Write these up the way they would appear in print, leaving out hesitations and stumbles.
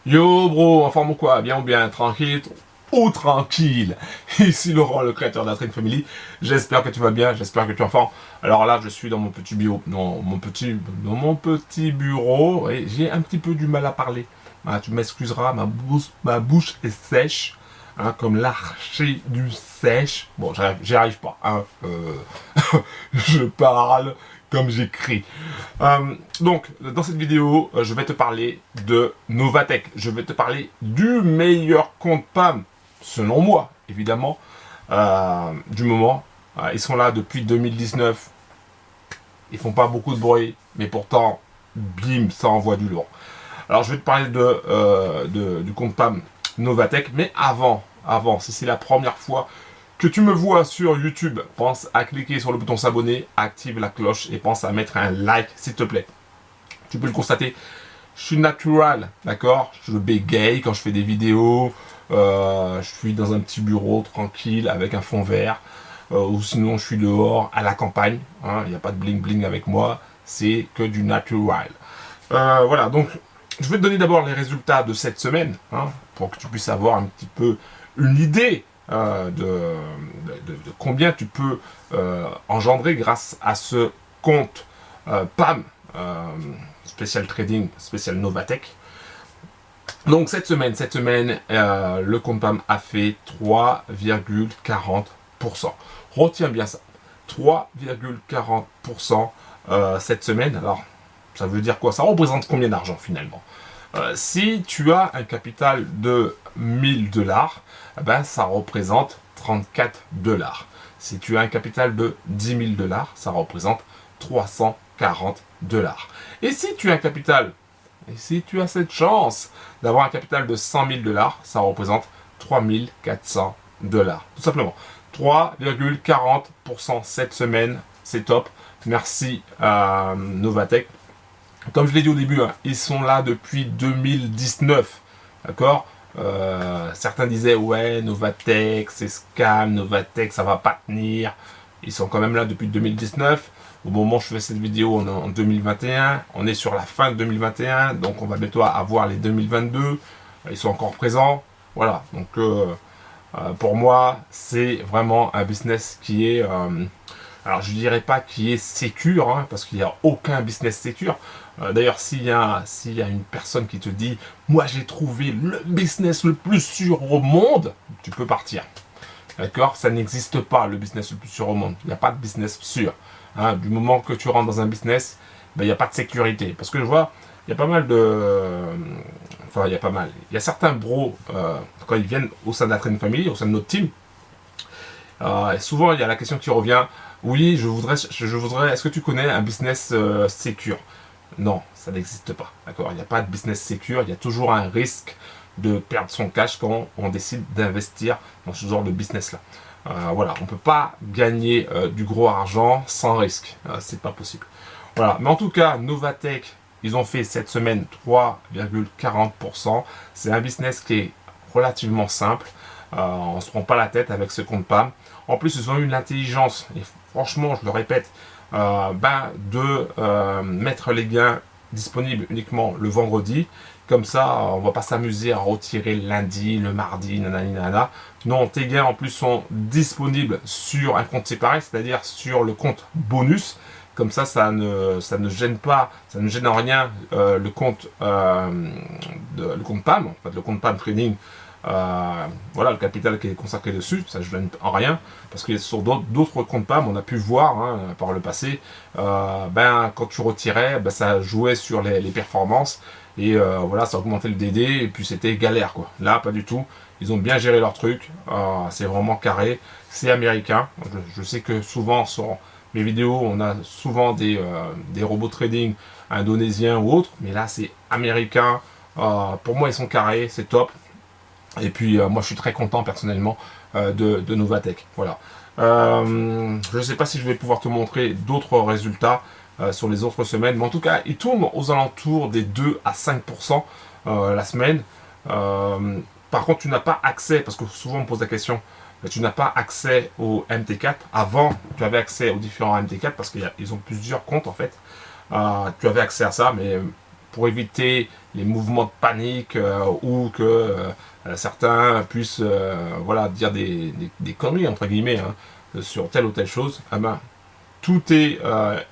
Yo bro, en forme ou quoi? Bien ou bien? Tranquille? Ou tranquille? Ici Laurent, le créateur de la Train Family. J'espère que tu vas bien, j'espère que tu es en forme. Alors là, je suis dans mon petit bio, dans mon petit bureau. Et j'ai un petit peu du mal à parler. Ah, tu m'excuseras, ma bouche est sèche. Hein, comme l'archer du sèche. Bon, j'y arrive pas. Hein, je parle comme j'écris. Donc, dans cette vidéo, je vais te parler de Novatech. Je vais te parler du meilleur compte PAM, selon moi, évidemment, du moment. Ils sont là depuis 2019. Ils font pas beaucoup de bruit, mais pourtant, bim, ça envoie du lourd. Alors, je vais te parler du compte PAM Novatech, mais avant, si c'est la première fois que tu me vois sur YouTube, pense à cliquer sur le bouton s'abonner, active la cloche et pense à mettre un like s'il te plaît. Tu peux le constater, je suis natural, d'accord? Je bégaye quand je fais des vidéos, je suis dans un petit bureau tranquille avec un fond vert, ou sinon je suis dehors à la campagne, hein, il n'y a pas de bling bling avec moi, c'est que du natural. Voilà, donc je vais te donner d'abord les résultats de cette semaine, hein, pour que tu puisses avoir un petit peu une idée de combien tu peux engendrer grâce à ce compte PAM, Special Trading, Special Novatech. Donc cette semaine, le compte PAM a fait 3,40%. Retiens bien ça, 3,40% cette semaine. Alors, ça veut dire quoi? Ça représente combien d'argent finalement? Si tu as un capital de 1000 $, ben, ça représente 34 $. Si tu as un capital de 10 000 $, ça représente 340 $. Et si tu as un capital, et si tu as cette chance d'avoir un capital de 100 000 $, ça représente 3400 $. Tout simplement. 3,40% cette semaine, c'est top. Merci à Novatech. Comme je l'ai dit au début, hein, ils sont là depuis 2019, d'accord? Certains disaient, ouais, Novatech, c'est scam, Novatech, ça va pas tenir. Ils sont quand même là depuis 2019. Au moment où je fais cette vidéo, on est en 2021. On est sur la fin de 2021, donc on va bientôt avoir les 2022. Ils sont encore présents. Voilà, donc pour moi, c'est vraiment un business qui est... alors je dirais pas qui est sécure, hein, parce qu'il n'y a aucun business sécure. D'ailleurs, s'il y a une personne qui te dit « Moi, j'ai trouvé le business le plus sûr au monde », tu peux partir. D'accord? Ça n'existe pas, le business le plus sûr au monde. Il n'y a pas de business sûr. Hein, du moment que tu rentres dans un business, ben, il n'y a pas de sécurité. Parce que je vois, il y a pas mal de... Enfin, il y a pas mal. Il y a certains bros, quand ils viennent au sein de la Train Family, au sein de notre team, et souvent, il y a la question qui revient « Oui, je voudrais est-ce que tu connais un business sécure ?» Non, ça n'existe pas. D'accord? Il n'y a pas de business sécure, il y a toujours un risque de perdre son cash quand on décide d'investir dans ce genre de business-là. Voilà, on ne peut pas gagner du gros argent sans risque. C'est pas possible. Voilà, mais en tout cas, Novatech, ils ont fait cette semaine 3,40%. C'est un business qui est relativement simple. On ne se prend pas la tête avec ce compte PAM. En plus, ils ont eu l'intelligence, et franchement, je le répète, de mettre les gains disponibles uniquement le vendredi. Comme ça, on va pas s'amuser à retirer le lundi, le mardi, nanani nanana. Non, tes gains en plus sont disponibles sur un compte séparé, c'est-à-dire sur le compte bonus. Comme ça ne gêne pas, ça ne gêne en rien le compte PAM, en fait, le compte PAM Trading. Voilà, le capital qui est consacré dessus, ça ne gêne en rien, parce que sur d'autres comptes PAM, on a pu voir hein, par le passé, quand tu retirais, ça jouait sur les performances, et voilà, ça augmentait le DD, et puis c'était galère, quoi. Là, pas du tout, ils ont bien géré leur truc, c'est vraiment carré, c'est américain. Je sais que souvent, sur mes vidéos, on a souvent des robots trading indonésiens ou autres, mais là, c'est américain. Pour moi, ils sont carrés, c'est top. Et puis moi je suis très content personnellement de Novatech. Voilà. Je ne sais pas si je vais pouvoir te montrer d'autres résultats sur les autres semaines, mais en tout cas ils tournent aux alentours des 2 à 5% la semaine. Par contre tu n'as pas accès, parce que souvent on me pose la question, tu n'as pas accès au MT4. Avant tu avais accès aux différents MT4 parce qu'ils ont plusieurs comptes en fait. Tu avais accès à ça, mais pour éviter les mouvements de panique ou que certains puissent voilà, dire des conneries, entre guillemets, hein, sur telle ou telle chose. Ah ben, tout est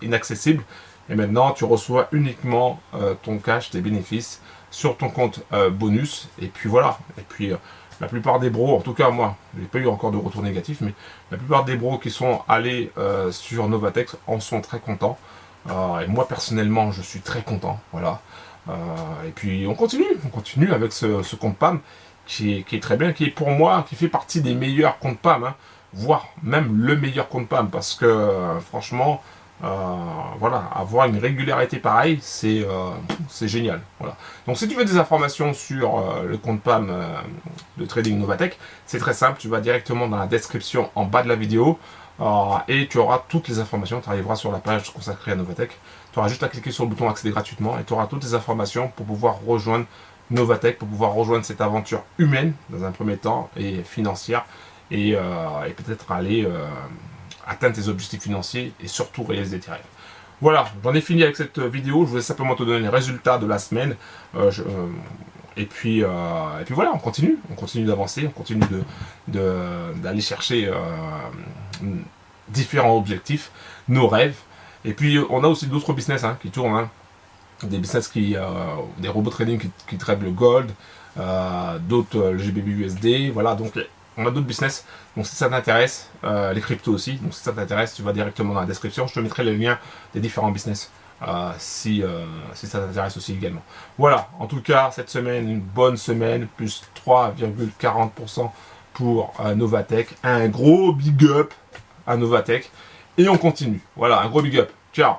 inaccessible et maintenant tu reçois uniquement ton cash, tes bénéfices sur ton compte bonus et puis voilà. Et puis la plupart des bros, en tout cas moi, j'ai pas eu encore de retour négatif, mais la plupart des bros qui sont allés sur Novatex en sont très contents. Et moi personnellement, je suis très content, voilà. Et puis on continue avec ce compte PAM qui est très bien, qui est pour moi, qui fait partie des meilleurs comptes PAM, hein, voire même le meilleur compte PAM, parce que franchement, voilà, avoir une régularité pareille, c'est génial. Voilà. Donc si tu veux des informations sur le compte PAM de Trading Novatech, c'est très simple, tu vas directement dans la description en bas de la vidéo et tu auras toutes les informations, tu arriveras sur la page consacrée à Novatech, tu auras juste à cliquer sur le bouton accéder gratuitement et tu auras toutes les informations pour pouvoir rejoindre Novatech, pour pouvoir rejoindre cette aventure humaine dans un premier temps et financière et peut-être aller atteindre tes objectifs financiers et surtout réaliser tes rêves. Voilà, j'en ai fini avec cette vidéo. Je voulais simplement te donner les résultats de la semaine. Et puis voilà, on continue d'avancer, on continue d'aller chercher différents objectifs, nos rêves. Et puis on a aussi d'autres business hein, qui tournent, hein. Des business des robots trading qui traitent le gold, d'autres le GBP/USD, voilà, donc on a d'autres business, donc si ça t'intéresse, les cryptos aussi, donc si ça t'intéresse, tu vas directement dans la description, je te mettrai les liens des différents business, si ça t'intéresse aussi également. Voilà, en tout cas, cette semaine, une bonne semaine, plus 3,40% pour Novatech, un gros big up à Novatech, et on continue, voilà, un gros big up, ciao.